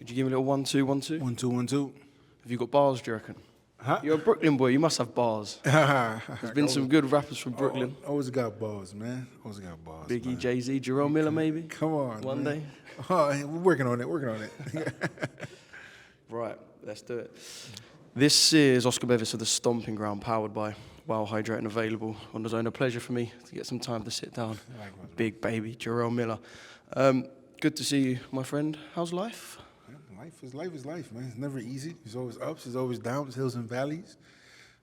Could you give me a little 1-2, 1-2? 1-2, 1-2. Have you got bars, do you reckon? Huh? You're a Brooklyn boy, you must have bars. There's been some good rappers from Brooklyn. Always got bars, man. Always got bars. Biggie, man. Jay-Z, Jarrell Miller maybe? Come on, One man. day. Oh, we're working on it, Right, let's do it. This is Oscar Bevis of the Stomping Ground, powered by Wow Hydrate and available on DAZN. A pleasure for me to get some time to sit down. Likewise, Big baby, Jarrell Miller. Good to see you, my friend. How's life? Life is life, man. It's never easy. There's always ups, there's always downs, hills and valleys.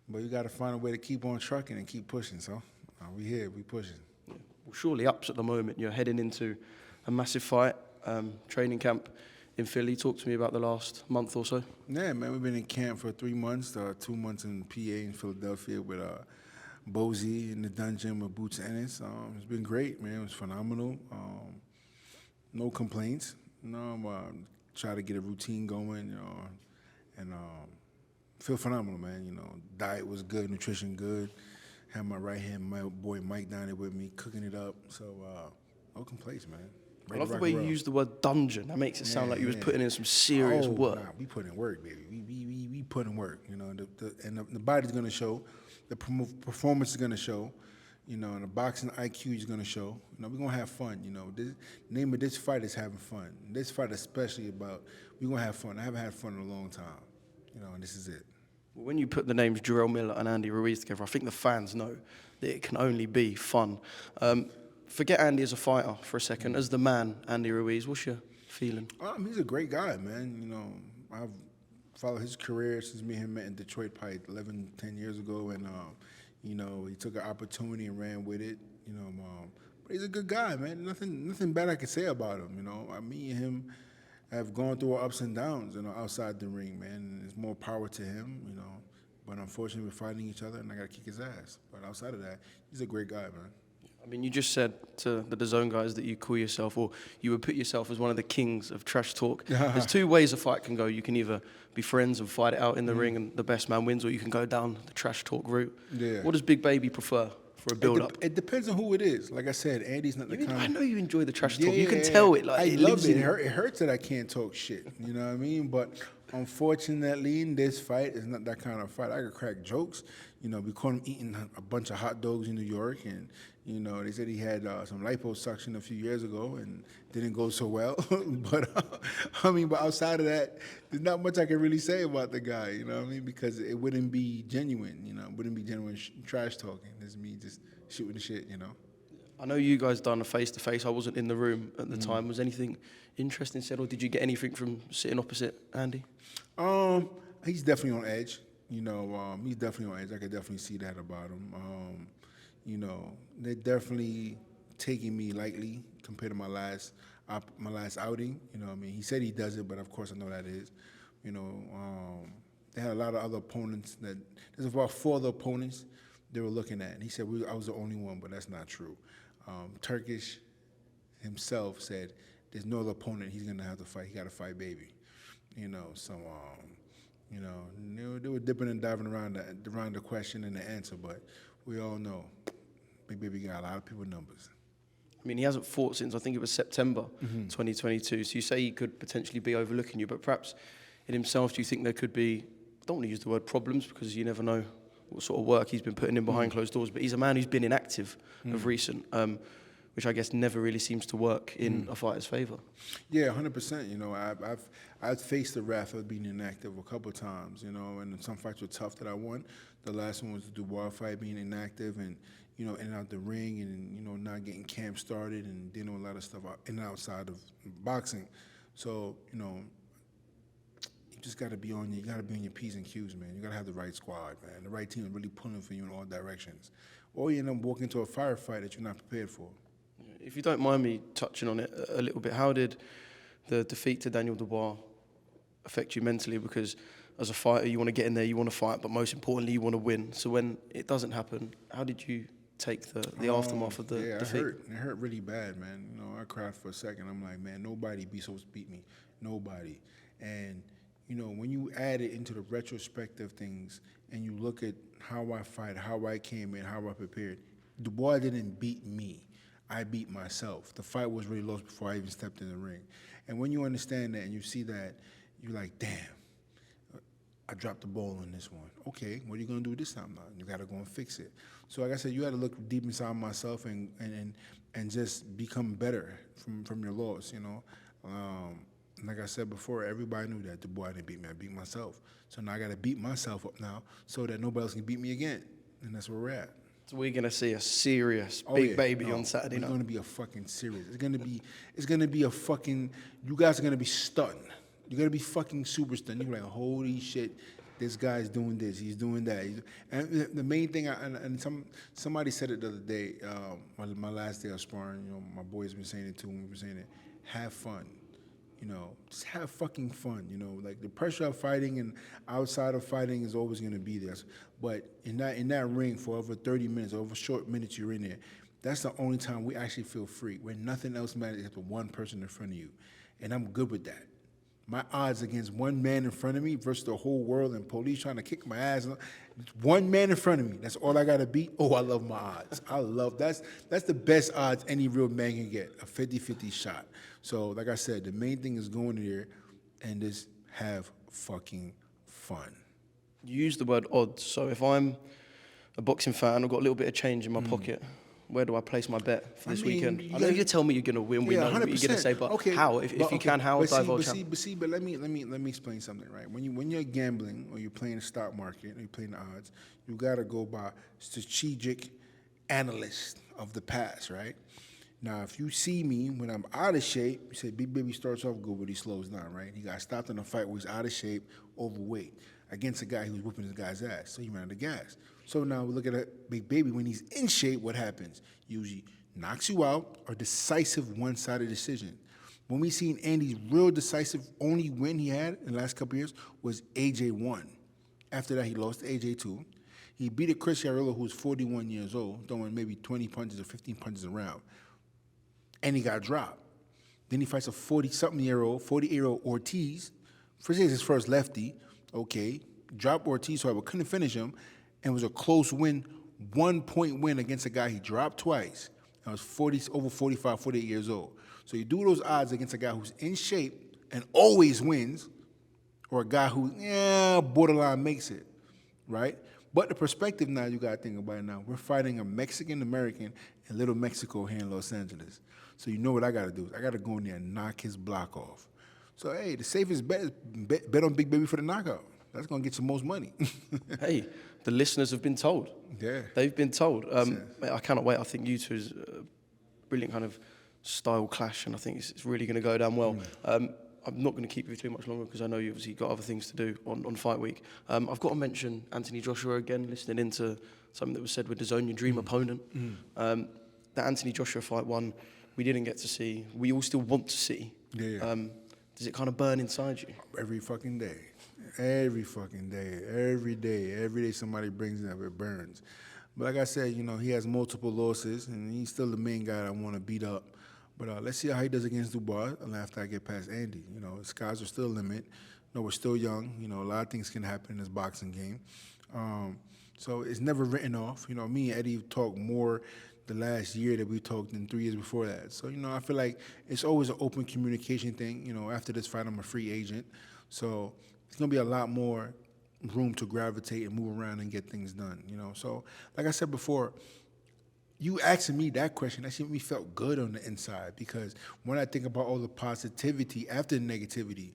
But you got to find a way to keep on trucking and keep pushing. So we here, we pushing. Yeah. Well, surely ups at the moment. You're heading into a massive fight, training camp in Philly. Talk to me about the last month or so. Yeah, man, we've been in camp for 3 months, 2 months in PA in Philadelphia with Bozy in the dungeon with Boots Ennis. It's been great, man. It was phenomenal. No complaints. Try to get a routine going, and feel phenomenal, man. Diet was good, nutrition good. Had my right hand, my boy Mike down there with me, cooking it up. So no complaints, man. I love the way you use the word dungeon. That makes it sound like you was putting in some serious work. Nah, we put in work, baby. We put in work. The body's gonna show, the performance is gonna show. And the boxing IQ is going to show. We're going to have fun. The name of this fight is having fun. This fight especially we're going to have fun. I haven't had fun in a long time, and this is it. Well, when you put the names Jarrell Miller and Andy Ruiz together, I think the fans know that it can only be fun. Forget Andy as a fighter for a second. As the man, Andy Ruiz, what's your feeling? He's a great guy, man. I've followed his career since me and him met in Detroit probably 11, 10 years ago, and he took an opportunity and ran with it. But he's a good guy, man. Nothing bad I can say about him. Me and him have gone through our ups and downs, outside the ring, man. And there's more power to him, But unfortunately, we're fighting each other, and I got to kick his ass. But outside of that, he's a great guy, man. I mean, you just said to the DAZN guys that you call yourself, or you would put yourself as one of the kings of trash talk. There's two ways a fight can go. You can either be friends and fight it out in the ring and the best man wins, or you can go down the trash talk route. Yeah. What does Big Baby prefer for a build-up? It depends on who it is. Like I said, Andy's not the kind of... I know you enjoy the trash talk. You can tell it. Like, I love it. It hurts that I can't talk shit. You know what I mean? But unfortunately, in this fight, it's not that kind of fight. I could crack jokes. We caught him eating a bunch of hot dogs in New York, and they said he had some liposuction a few years ago and didn't go so well. But but outside of that, there's not much I can really say about the guy. You know what I mean? Because it wouldn't be genuine. It wouldn't be genuine trash talking. It's me just shooting the shit. I know you guys done a face-to-face. I wasn't in the room at the time. Was anything interesting said, or did you get anything from sitting opposite Andy? He's definitely on edge. He's definitely on edge. I could definitely see that about him. They're definitely taking me lightly compared to my last outing. He said he does it, but of course I know that is. They had a lot of other opponents. There's about 4 other opponents they were looking at. And he said I was the only one, but that's not true. Turkish himself said there's no other opponent he's gonna have to fight. He got to fight Baby. They were dipping and diving around the question and the answer, but we all know Big Baby got a lot of people's numbers. I mean, he hasn't fought since, I think it was September 2022, so you say he could potentially be overlooking you, but perhaps in himself, do you think there could be, I don't want to use the word problems because you never know what sort of work he's been putting in behind closed doors, but he's a man who's been inactive of recent, which I guess never really seems to work in a fighter's favor. Yeah, 100%. I've faced the wrath of being inactive a couple of times, and some fights were tough that I won. The last one was the Dubois fight, being inactive and, in and out the ring and, not getting camp started and dealing with a lot of stuff in and outside of boxing. So, you just got to be on your P's and Q's, man. You got to have the right squad, man. The right team is really pulling for you in all directions. Or you end up walking into a firefight that you're not prepared for. If you don't mind me touching on it a little bit, how did the defeat to Daniel Dubois affect you mentally? Because as a fighter, you want to get in there, you want to fight, but most importantly, you want to win. So when it doesn't happen, how did you take the aftermath of the defeat? It hurt really bad, man. I cried for a second. I'm like, man, nobody be supposed to beat me. Nobody. And, when you add it into the retrospective things and you look at how I fight, how I came in, how I prepared, Dubois didn't beat me. I beat myself. The fight was really lost before I even stepped in the ring. And when you understand that and you see that, you're like, damn, I dropped the ball on this one. Okay, what are you gonna do this time now? You gotta go and fix it. So like I said, you gotta look deep inside myself and just become better from your loss, you know. Like I said before, everybody knew that Dubois didn't beat me. I beat myself. So now I gotta beat myself up now so that nobody else can beat me again. And that's where we're at. So we're gonna see a serious big baby on Saturday night. It's gonna be a fucking serious. It's gonna be a fucking. You guys are gonna be stunned. You're gonna be fucking super stunned. You're like, holy shit, this guy's doing this. He's doing that. And the main thing, somebody said it the other day. My last day of sparring, you know, my boys been saying it too. We've been saying it. Have fun. You know, just have fucking fun. You know, like the pressure of fighting and outside of fighting is always gonna be there. But in that ring for over 30 minutes, over short minutes you're in there, that's the only time we actually feel free, where nothing else matters except the one person in front of you. And I'm good with that. My odds against one man in front of me versus the whole world and police trying to kick my ass. One man in front of me. That's all I got to beat. Oh, I love my odds. That's the best odds any real man can get, a 50-50 shot. So, like I said, the main thing is going there and just have fucking fun. You use the word odds. So if I'm a boxing fan, I've got a little bit of change in my pocket. Where do I place my bet for this weekend? I know you tell me you're going to win. We know what you're going to say, but okay, how? If you can, how? But let me explain something, right? When you're gambling or you're playing the stock market or you're playing the odds, you got to go by strategic analyst of the past, right? Now, if you see me when I'm out of shape, you say Big Baby starts off good, but he slows down, right? He got stopped in a fight where he's out of shape, overweight, against a guy who's whooping his guy's ass, so he ran out of gas. So now we look at a Big Baby. When he's in shape, what happens? Usually knocks you out or decisive one-sided decision. When we seen Andy's real decisive only win he had in the last couple of years was AJ1. After that, he lost to AJ2. He beat a Chris Jarrell, who's 41 years old, throwing maybe 20 punches or 15 punches a round. And he got dropped. Then he fights a 48-year-old Ortiz. First, his first lefty. Okay. Dropped Ortiz, however, couldn't finish him. And it was a close win, 1-point win against a guy he dropped twice. I was over 45, 48 years old. So you do those odds against a guy who's in shape and always wins, or a guy who, borderline makes it, right? But the perspective now, you got to think about it now. We're fighting a Mexican-American in Little Mexico here in Los Angeles. So you know what I got to do. I got to go in there and knock his block off. So, hey, the safest bet is bet on Big Baby for the knockout. That's going to get you most money. Hey, the listeners have been told. Yeah. They've been told. Mate, I cannot wait. I think you two is a brilliant kind of style clash, and I think it's really going to go down well. I'm not going to keep you too much longer because I know you've obviously got other things to do on fight week. I've got to mention Anthony Joshua again, listening into something that was said with DAZN, your dream opponent. The Anthony Joshua fight one, we didn't get to see. We all still want to see. Yeah. Does it kind of burn inside you? Every fucking day. Every fucking day. Every day somebody brings it up, it burns. But like I said, you know, he has multiple losses, and he's still the main guy I want to beat up. But let's see how he does against Dubois after I get past Andy. You know, the skies are still limit. No, we're still young. You know, a lot of things can happen in this boxing game. So it's never written off. You know, me and Eddie talked more the last year that we talked than 3 years before that. So, you know, I feel like it's always an open communication thing. You know, after this fight, I'm a free agent. So it's going to be a lot more room to gravitate and move around and get things done, you know. So, like I said before, you asking me that question, that shit made me felt good on the inside, because when I think about all the positivity after the negativity,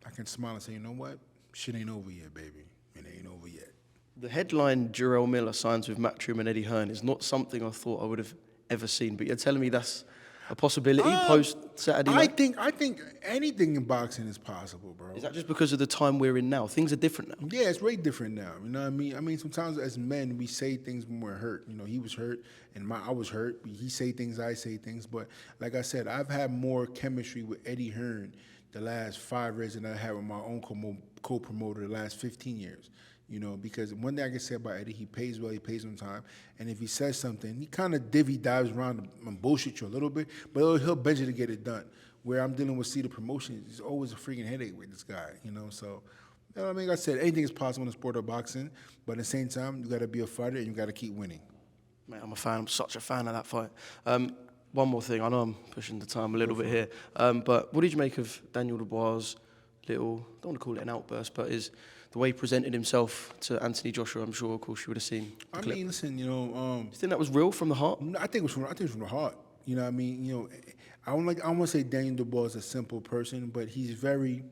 I can smile and say, you know what? Shit ain't over yet, baby. It ain't over yet. The headline Jarrell Miller signs with Matchroom and Eddie Hearn is not something I thought I would have ever seen, but you're telling me that's a possibility post Saturday night? I think anything in boxing is possible, bro. Is that just because of the time we're in now? Things are different now. Yeah, it's way different now. You know what I mean? I mean, sometimes as men, we say things when we're hurt. You know, he was hurt, and I was hurt. He say things, I say things. But like I said, I've had more chemistry with Eddie Hearn the last 5 years than I had with my own co-promoter the last 15 years. You know, because one thing I can say about Eddie, he pays well, he pays on time. And if he says something, he kind of dives around and bullshit you a little bit, but he'll beg you to get it done. Where I'm dealing with Salita Promotions, it's always a freaking headache with this guy, you know. So, you know what I mean? Like I said, anything is possible in the sport of boxing, but at the same time, you got to be a fighter and you got to keep winning. Mate, I'm a fan. I'm such a fan of that fight. One more thing. I know I'm pushing the time a little bit here, but what did you make of Daniel Dubois' little, I don't want to call it an outburst, but the way he presented himself to Anthony Joshua? I'm sure, of course, you would have seen the clip. mean, listen, Do you think that was real from the heart? I think it was from the heart. You know what I mean? I don't want to say Daniel Dubois is a simple person, but he's very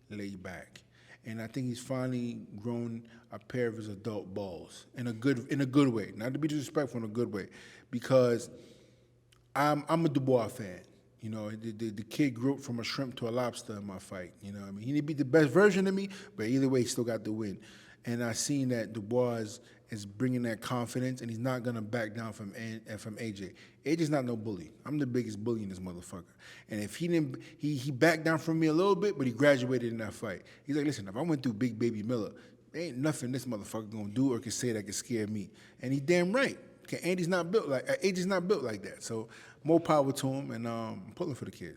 laid back. And I think he's finally grown a pair of his adult balls in a good way. Not to be disrespectful, in a good way. Because I'm a Dubois fan. The kid grew up from a shrimp to a lobster in my fight. You know what I mean? He didn't beat the best version of me, but either way, he still got the win. And I seen that Dubois is bringing that confidence, and he's not going to back down from AJ. AJ's not no bully. I'm the biggest bully in this motherfucker. And if he didn't, he backed down from me a little bit, but he graduated in that fight. He's like, listen, if I went through Big Baby Miller, there ain't nothing this motherfucker going to do or can say that can scare me. And he's damn right. AJ's not built like that. So more power to him, and I'm pulling for the kid.